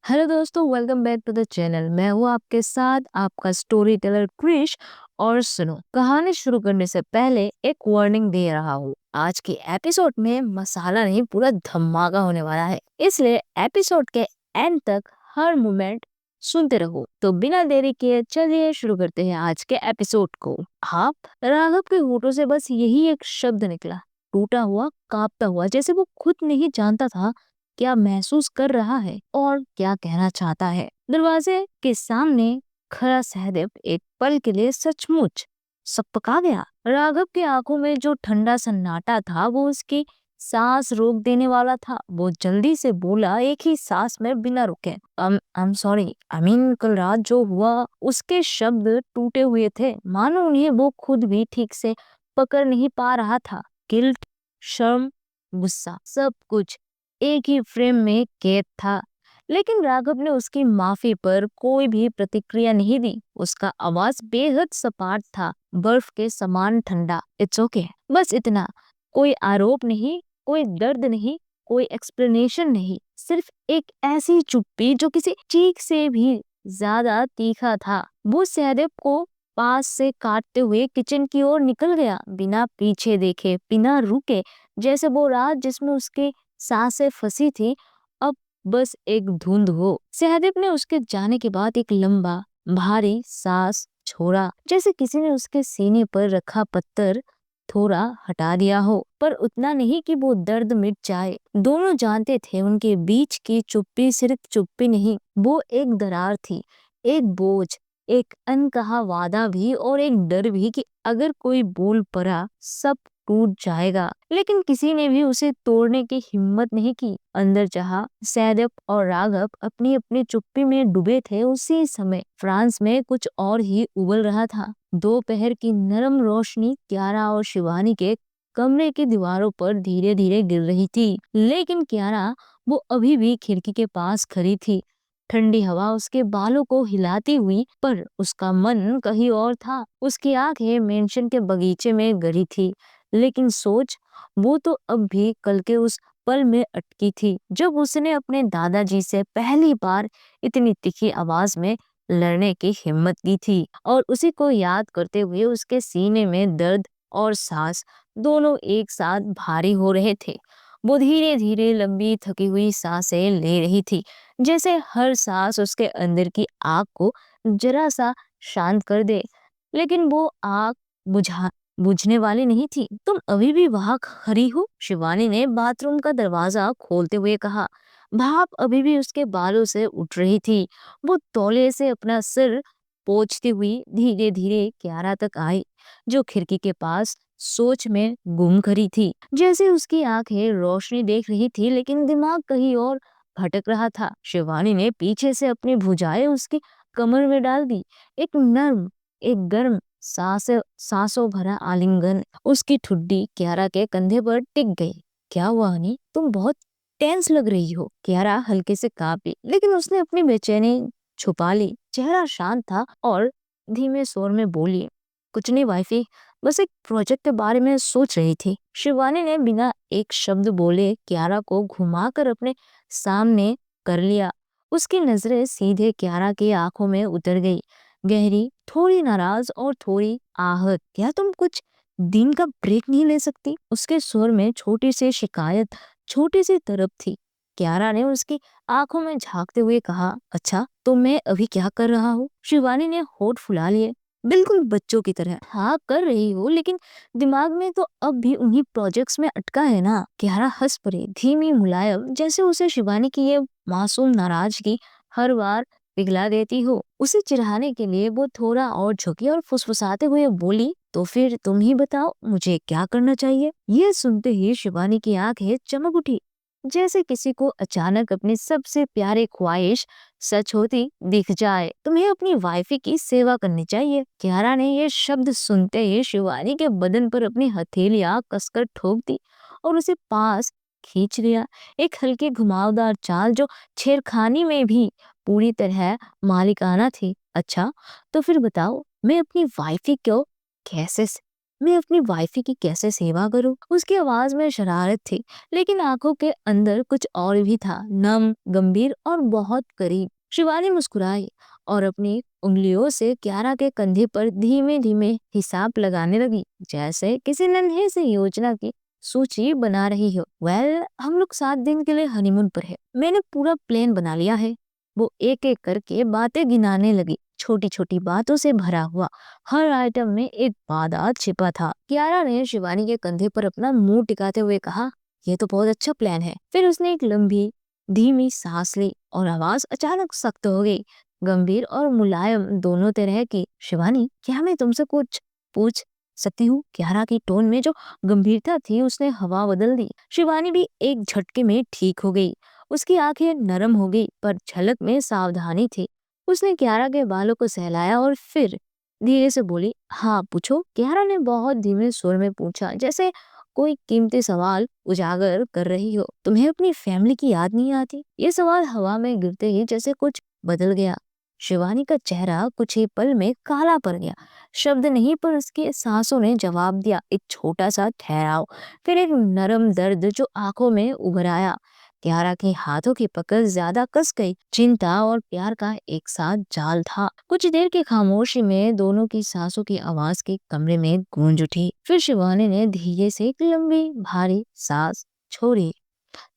Hello दोस्तों, welcome back to the channel. मैं हूँ आपके साथ आपका स्टोरी टेलर क्रिश। और सुनो, कहानी शुरू करने से पहले एक वार्निंग दे रहा हूँ। आज के एपिसोड में मसाला नहीं, पूरा धमाका होने वाला है, इसलिए एपिसोड के एंड तक हर मोमेंट सुनते रहो। तो बिना देरी किए चलिए शुरू करते हैं आज के एपिसोड को। आप राघव के होठों से बस यही एक शब्द निकला, टूटा हुआ, कांपता हुआ, जैसे वो खुद नहीं जानता था क्या महसूस कर रहा है और क्या कहना चाहता है। दरवाजे के सामने खड़ा सहदेव एक पल के लिए सचमुच सकपका गया। राघव की आंखों में जो ठंडा सन्नाटा था वो उसकी सांस रोक देने वाला था। वो जल्दी से बोला, एक ही सांस में बिना रुके, I am sorry, I mean कल रात जो हुआ। उसके शब्द टूटे हुए थे, मानो उन्हें वो खुद भी ठीक से पकड़ नहीं पा रहा था। गिल्ट, शर्म, गुस्सा, सब कुछ एक ही फ्रेम में कैद था। लेकिन राघव ने उसकी माफी पर कोई भी प्रतिक्रिया नहीं दी। उसका आवाज बेहद सपाट था, बर्फ के समान ठंडा। इट्स ओके, बस इतना। कोई आरोप नहीं, कोई दर्द नहीं, कोई एक्सप्लेनेशन नहीं, सिर्फ एक ऐसी चुप्पी जो किसी चीख से भी ज्यादा तीखा था। वो सहदेव को पास से काटते हुए किचन की ओर निकल गया, बिना पीछे देखे, बिना रुके, जैसे वो रात जिसमें उसके सांसें फंसी थी अब बस एक धुंध हो। सहदेव ने उसके जाने के बाद एक लंबा भारी सांस छोड़ा, जैसे किसी ने उसके सीने पर रखा पत्थर थोड़ा हटा दिया हो, पर उतना नहीं कि वो दर्द मिट जाए। दोनों जानते थे उनके बीच की चुप्पी सिर्फ चुप्पी नहीं, वो एक दरार थी, एक बोझ, एक अनकहा वादा भी, और एक डर भी कि अगर कोई बोल पड़ा सब टूट जाएगा। लेकिन किसी ने भी उसे तोड़ने की हिम्मत नहीं की। अंदर जहां सहदेव और राघव अपनी अपनी चुप्पी में डूबे थे, उसी समय फ्रांस में कुछ और ही उबल रहा था। दोपहर की नरम रोशनी क्यारा और शिवानी के कमरे की दीवारों पर धीरे धीरे गिर रही थी। लेकिन क्यारा, वो अभी भी खिड़की के पास खड़ी थी, ठंडी हवा उसके बालों को हिलाती हुई, पर उसका मन कहीं और था। उसकी आंखें मेंशन के बगीचे में गड़ी थी, लेकिन सोच, वो तो अब भी कल के उस पल में अटकी थी जब उसने अपने दादाजी से पहली बार इतनी तीखी आवाज में लड़ने की हिम्मत की थी। और उसी को याद करते हुए उसके सीने में दर्द और सांस दोनों एक साथ भारी हो रहे थे। वो धीरे धीरे लंबी थकी हुई सांसें ले रही थी, जैसे हर सांस उसके अंदर की आग को जरा सा शांत कर दे। लेकिन वो आग बुझा बुझने वाली नहीं थी। तुम अभी भी वहां खड़ी हो? शिवानी ने बाथरूम का दरवाजा खोलते हुए कहा। भाप अभी भी उसके बालों से उठ रही थी। वो तौलिए से अपना सिर पोंछती हुई धीरे धीरे क्यारा तक आई, जो खिड़की के पास सोच में गुम खड़ी थी। जैसे उसकी आंखें रोशनी देख रही थी, लेकिन दिमाग कहीं और भटक रहा था। शिवानी ने पीछे से अपनी भुजाएं उसकी कमर में डाल दी। एक नर्म, एक गर्म, सांसों भरा आलिंगन उसकी ठुड्डी क्यारा के कंधे पर टिक गई। क्या हुआ हनी, तुम बहुत टेंस लग रही हो। क्यारा हल्के से कांपी, लेकिन उसने अपनी बेचैनी छुपा ली। चेहरा शांत था और धीमे स्वर में बोली, कुछ नहीं वाइफी, बस एक प्रोजेक्ट के बारे में सोच रही थी। शिवानी ने बिना एक शब्द बोले क्यारा को घुमाकर अपने सामने कर लिया। उसकी नजरें सीधे क्यारा की आंखों में उतर गई, गहरी, थोड़ी नाराज और थोड़ी आहत। क्या तुम कुछ दिन का ब्रेक नहीं ले सकती? उसके सुर में छोटी सी शिकायत, छोटी सी तड़प थी। क्यारा ने उसकी आंखों में झांकते हुए कहा, अच्छा तो मैं अभी क्या कर रहा हूँ? शिवानी ने होठ फुला लिए, बिल्कुल बच्चों की तरह। हाँ कर रही हो, लेकिन दिमाग में तो अब भी उन्हीं प्रोजेक्ट्स में अटका है ना। क्यारा हंस पड़ी, धीमी, मुलायम, जैसे उसे शिवानी की ये मासूम नाराजगी हर बार पिघला देती हो। उसे चिढ़ाने के लिए वो थोड़ा और झुकी और फुसफुसाते हुए बोली, तो फिर तुम ही बताओ मुझे क्या करना चाहिए? ये सुनते ही शिवानी की आंखें चमक उठी, जैसे किसी को अचानक अपनी सबसे प्यारी ख्वाहिश सच होती दिख जाए। तुम्हें अपनी वाइफी की सेवा करनी चाहिए। क्यारा ने ये शब्द सुनते ही शिवानी के बदन पर अपनी हथेलियां कसकर ठोक दी और उसे पास खींच लिया। एक हल्की घुमावदार चाल जो छेड़खानी में भी पूरी तरह मालिकाना थी। अच्छा तो फिर बताओ, मैं अपनी वाइफी को कैसे मैं अपनी वाइफी की कैसे सेवा करूं? उसकी आवाज में शरारत थी, लेकिन आंखों के अंदर कुछ और भी था, नम, गंभीर और बहुत करीब। शिवानी मुस्कुराई और अपनी उंगलियों से क्यारा के कंधे पर धीमे धीमे हिसाब लगाने लगी, जैसे किसी नन्हे से योजना की सूची बना रही हो। हम लोग 7 दिन के लिए हनीमून पर है। मैंने पूरा प्लान बना लिया है। वो एक एक करके बातें गिनाने लगी, छोटी छोटी बातों से भरा हुआ। हर आइटम में एक वादा छिपा था। कियारा ने शिवानी के कंधे पर अपना मुंह टिकाते हुए कहा, ये तो बहुत अच्छा प्लान है। फिर उसने एक लंबी धीमी सांस ली और आवाज अचानक सख्त हो गई, गंभीर और मुलायम दोनों तरह की। शिवानी, क्या मैं तुमसे कुछ पूछ सकती हूँ? कियारा की टोन में जो गंभीरता थी उसने हवा बदल दी। शिवानी भी एक झटके में ठीक हो गई। उसकी आंखें नरम हो गई, पर झलक में सावधानी थी। उसने कियारा के बालों को सहलाया और फिर धीरे से बोली, हाँ पूछो। कियारा ने बहुत धीमे स्वर में पूछा, जैसे कोई कीमती सवाल उजागर कर रही हो। तुम्हें अपनी फैमिली की याद नहीं आती? ये सवाल हवा में गिरते ही जैसे कुछ बदल गया। शिवानी का चेहरा कुछ ही पल में काला पड़ गया। शब्द नहीं, पर उसकी सांसों ने जवाब दिया, एक छोटा सा ठहराव, फिर एक नरम दर्द जो आंखों में उभर आया। कियारा के हाथों की पकड़ ज्यादा कस गई। चिंता और प्यार का एक साथ जाल था। कुछ देर की खामोशी में दोनों की सांसों की आवाज के कमरे में गूंज उठी। फिर शिवानी ने धीरे से एक लंबी भारी सांस छोड़ी।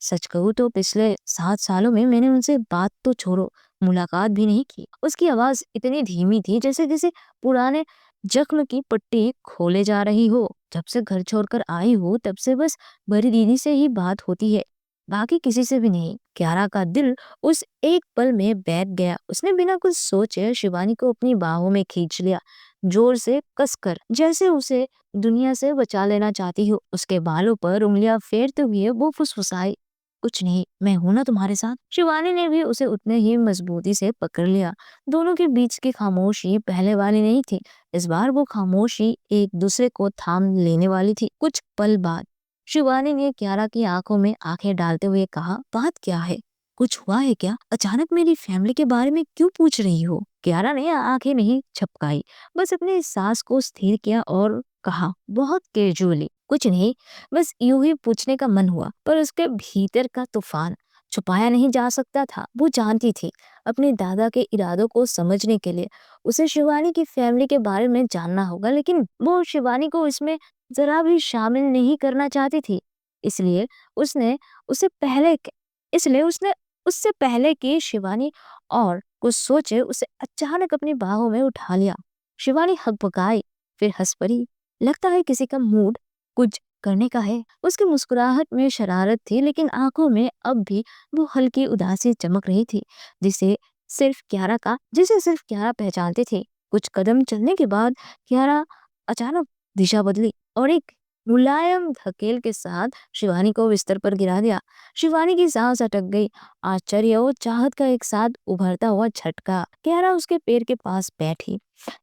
सच कहूँ तो पिछले 7 सालों में मैंने उनसे बात तो छोड़ो, मुलाकात भी नहीं की। उसकी आवाज इतनी धीमी थी जैसे किसी पुराने जख्म की पट्टी खोले जा रही हो। जब से घर छोड़कर आई हूँ तब से बस बड़ी दीदी से ही बात होती है, बाकी किसी से भी नहीं। क्यारा का दिल उस एक पल में बैठ गया। उसने बिना कुछ सोचे शिवानी को अपनी बाहों में खींच लिया, जोर से कसकर, जैसे उसे दुनिया से बचा लेना चाहती हो। उसके बालों पर उंगलियां फेरते हुए वो फुसफुसाई, कुछ नहीं, मैं हूं ना तुम्हारे साथ। शिवानी ने भी उसे उतने ही मजबूती से पकड़ लिया। दोनों के बीच की खामोशी पहले वाली नहीं थी। इस बार वो खामोशी एक दूसरे को थाम लेने वाली थी। कुछ पल बाद शिवानी ने कियारा की आंखों में आंखें डालते हुए कहा, बात क्या है? कुछ हुआ है क्या? अचानक मेरी फैमिली के बारे में क्यों पूछ रही हो? कियारा ने आंखें नहीं झपकाई, बस अपने सांस को स्थिर किया और कहा बहुत कैजुअली, कुछ नहीं, बस यूं ही पूछने का मन हुआ। पर उसके भीतर का तूफान छुपाया नहीं जा सकता था। वो जानती थी, अपने दादा के इरादों को समझने के लिए उसे शिवानी की फैमिली के बारे में जानना होगा, लेकिन वो शिवानी को इसमें जरा भी शामिल नहीं करना चाहती थी। इसलिए उसने उसे पहले इसलिए उसने उससे पहले कि शिवानी और कुछ सोचे उसे अचानक अपनी बाहों में उठा लिया। शिवानी हकबकाई, फिर हंस पड़ी। लगता है किसी का मूड कुछ करने का है। उसकी मुस्कुराहट में शरारत थी, लेकिन आंखों में अब भी वो हल्की उदासी चमक रही थी, जिसे सिर्फ क्यारा पहचानती थी। कुछ कदम चलने के बाद क्यारा अचानक दिशा बदली और एक मुलायम धकेल के साथ शिवानी को बिस्तर पर गिरा दिया। शिवानी की सांस अटक गई। आश्चर्य और चाहत का एक साथ उभरता हुआ झटका। क्यारा उसके पैर के पास बैठी,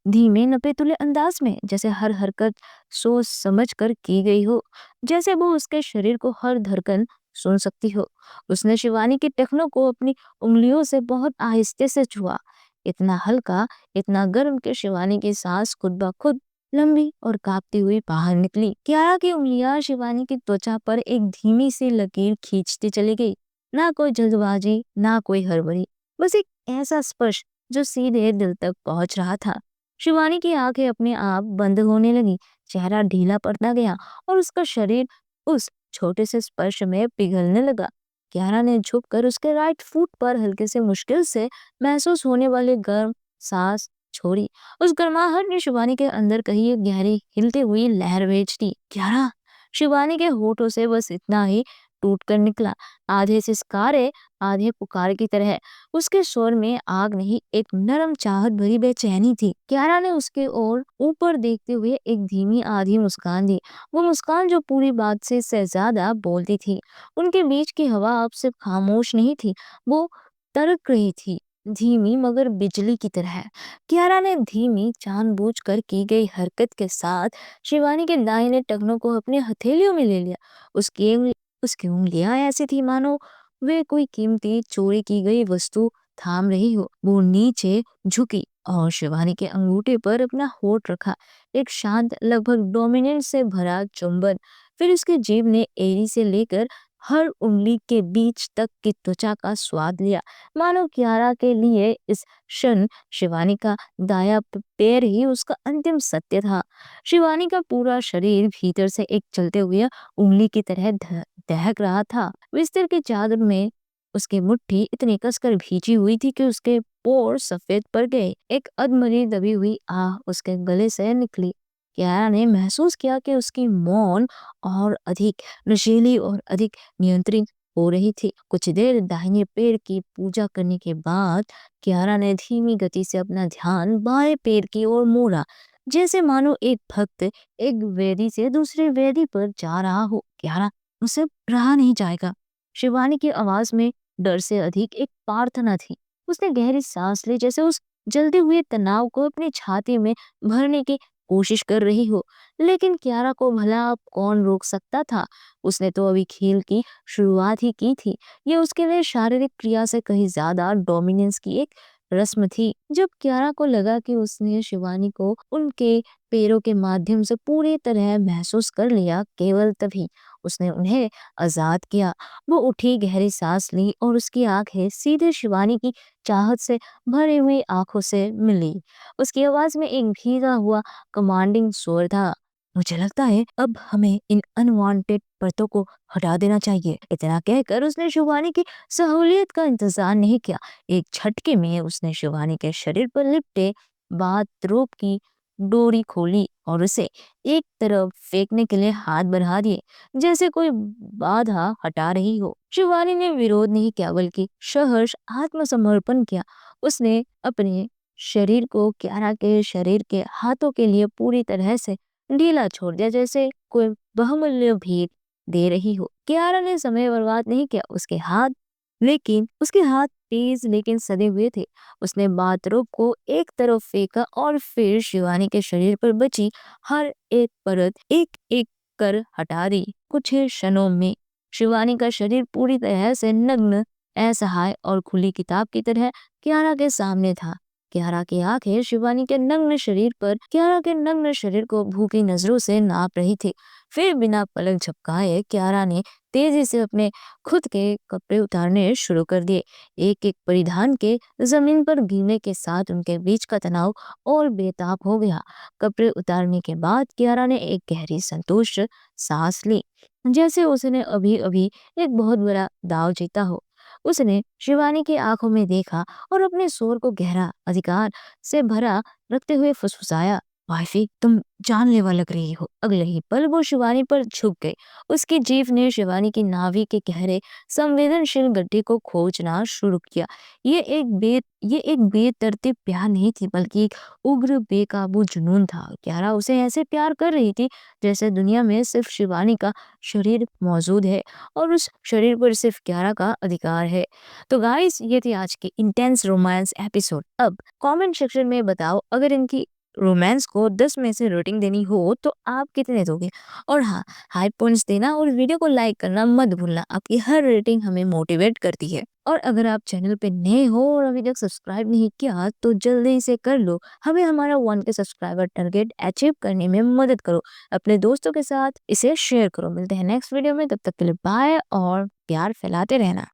धीमे नपे तुले अंदाज में, जैसे हर हरकत सोच समझ कर की गई हो, जैसे वो उसके शरीर को हर धड़कन सुन सकती हो। उसने शिवानी के टखनों को अपनी उंगलियों से बहुत आहिस्ते से छुआ, इतना हल्का, इतना गर्म कि शिवानी की सांस खुद ब खुद लंबी और कांपती हुई बाहर निकली। क्यारा की उंगलियां शिवानी की त्वचा पर एक धीमी सी लकीर खींचती चली गई। ना कोई जल्दबाजी, ना कोई हड़बड़ी, बस एक ऐसा स्पर्श जो सीधे दिल तक पहुंच रहा था। शिवानी की आंखें अपने आप बंद होने लगी, चेहरा ढीला पड़ता गया और उसका शरीर उस छोटे से स्पर्श में पिघलने लगा। क्यारा ने झुककर उसके राइट फुट पर हल्के से मुश्किल से महसूस होने वाले गर्म सांस छोड़ी। उस गर्माहट ने शिवानी के अंदर कहीं एक गहरी हिलती हुई लहर भेज दी। क्यारा, शिवानी के होठों से बस इतना ही टूट कर निकला, आधे सिसकारे आधे पुकार की तरह। उसके स्वर में आग नहीं, एक नरम चाहत भरी बेचैनी थी। क्यारा ने उसके ओर ऊपर देखते हुए एक धीमी आधी मुस्कान दी, वो मुस्कान जो पूरी बात से ज्यादा बोलती थी। उनके बीच की हवा अब सिर्फ खामोश नहीं थी, वो तड़क रही थी, धीमी मगर बिजली की तरह। क्यारा ने धीमी जानबूझकर की गई हरकत के साथ शिवानी के दाहिने टखनों को अपने हथेलियों में ले लिया। उसकी उंगलियां ऐसी थी मानो वे कोई कीमती चोरी की गई वस्तु थाम रही हो। वो नीचे झुकी, और शिवानी के अंगूठे पर अपना होठ रखा। एक शांत, लगभग डोमिनेंस से भरा चुंबन। फिर उसके जीभ ने एड़ी से लेकर हर उंगली के बीच तक की त्वचा का स्वाद लिया, मानो कियारा के लिए इस क्षण शिवानी का दाया पैर ही उसका अंतिम सत्य था। शिवानी का पूरा शरीर भीतर से एक चलते हुए उंगली की तरह दहक रहा था। बिस्तर की चादर में उसकी मुट्ठी इतनी कसकर भींची हुई थी कि उसके पोर सफेद पड़ गए। एक अधमरी दबी हुई आह उसके गले से निकली। कियारा ने महसूस किया कि उसकी मौन और अधिक नशीली और अधिक नियंत्रित हो रही थी। कुछ देर दाहिने पैर की पूजा करने के बाद कियारा ने धीमी गति से अपना ध्यान बाएं पैर की ओर मोड़ा, जैसे मानो एक भक्त एक वेदी से दूसरे वेदी पर जा रहा हो। कियारा, मुझसे रहा नहीं जाएगा। शिवानी की आवाज में डर से अधिक एक प्रार्थना थी। उसने गहरी सांस ली, जैसे उस जलते हुए तनाव को अपनी छाती में भरने की कोशिश कर रही हो। लेकिन कियारा को भला अब कौन रोक सकता था? उसने तो अभी खेल की शुरुआत ही की थी। ये उसके लिए शारीरिक क्रिया से कहीं ज्यादा डोमिनेंस की एक रस्म थी। जब कियारा को लगा कि उसने शिवानी को उनके पैरों के माध्यम से पूरी तरह महसूस कर लिया, केवल तभी उसने उन्हें आजाद किया। वो उठी, गहरी सांस ली और उसकी आंखें सीधे शिवानी की चाहत से भरी हुई आंखों से मिली। उसकी आवाज में एक भीगा हुआ कमांडिंग स्वर था। मुझे लगता है अब हमें इन अनवांटेड परतों को हटा देना चाहिए। इतना कहकर उसने शिवानी की सहूलियत का इंतजार नहीं किया। एक झटके में उसने शिवानी के शरीर पर लिपटे बाथरोब की डोरी खोली और उसे एक तरफ फेंकने के लिए हाथ बढ़ा दिए, जैसे कोई बाधा हटा रही हो। शिवानी ने विरोध नहीं किया, बल्कि सहर्ष आत्मसमर्पण किया। उसने अपने शरीर को कियारा के शरीर के हाथों के लिए पूरी तरह से ढीला छोड़ दिया, जैसे कोई बहुमूल्य भेंट दे रही हो। कियारा ने समय बर्बाद नहीं किया। उसके हाथ तेज लेकिन सदे हुए थे। उसने बाथरोब को एक तरफ फेंका और फिर शिवानी के शरीर पर बची हर एक परत एक एक कर हटा दी। कुछ ही क्षणों में शिवानी का शरीर पूरी तरह से नग्न, असहाय और खुली किताब की तरह कियारा के सामने था। कियारा की आंखें कियारा के नग्न शरीर को भूखी नजरों से नाप रही थी। फिर बिना पलक झपकाए कियारा ने तेजी से अपने खुद के कपड़े उतारने शुरू कर दिए। एक एक परिधान के जमीन पर गिरने के साथ उनके बीच का तनाव और बेताब हो गया। कपड़े उतारने के बाद कियारा ने एक गहरी संतोष सांस ली, जैसे उसने अभी अभी एक बहुत बड़ा दाव जीता हो। उसने शिवानी की आंखों में देखा और अपने स्वर को गहरा अधिकार से भरा रखते हुए फुसफुसाया, वाइफी, तुम जानलेवा लग रही हो। अगले ही पल वो शिवानी पर झुक गई। उसकी जीभ ने शिवानी की नाभि के गहरे संवेदनशील गड्ढे को खोजना शुरू किया। ये एक बेतरतीब प्यार नहीं थी, बल्कि एक उग्र बेकाबू जुनून था। क्यारा उसे ऐसे प्यार कर रही थी जैसे दुनिया में सिर्फ शिवानी का शरीर मौजूद है और उस शरीर पर सिर्फ क्यारा का अधिकार है। तो गाइस, ये थी आज की इंटेंस रोमांस एपिसोड। अब कमेंट सेक्शन में बताओ, अगर इनकी रोमांस को 10 में से रेटिंग देनी हो तो आप कितने दोगे? और हाँ, हाई पॉइंट्स देना और वीडियो को लाइक करना मत भूलना। आपकी हर रेटिंग हमें मोटिवेट करती है। और अगर आप चैनल पे नए हो और अभी तक सब्सक्राइब नहीं किया तो जल्दी से कर लो। हमें हमारा 1K सब्सक्राइबर टारगेट अचीव करने में मदद करो। अपने दोस्तों के साथ इसे शेयर करो। मिलते हैं नेक्स्ट वीडियो में, तब तक के लिए बाय और प्यार फैलाते रहना।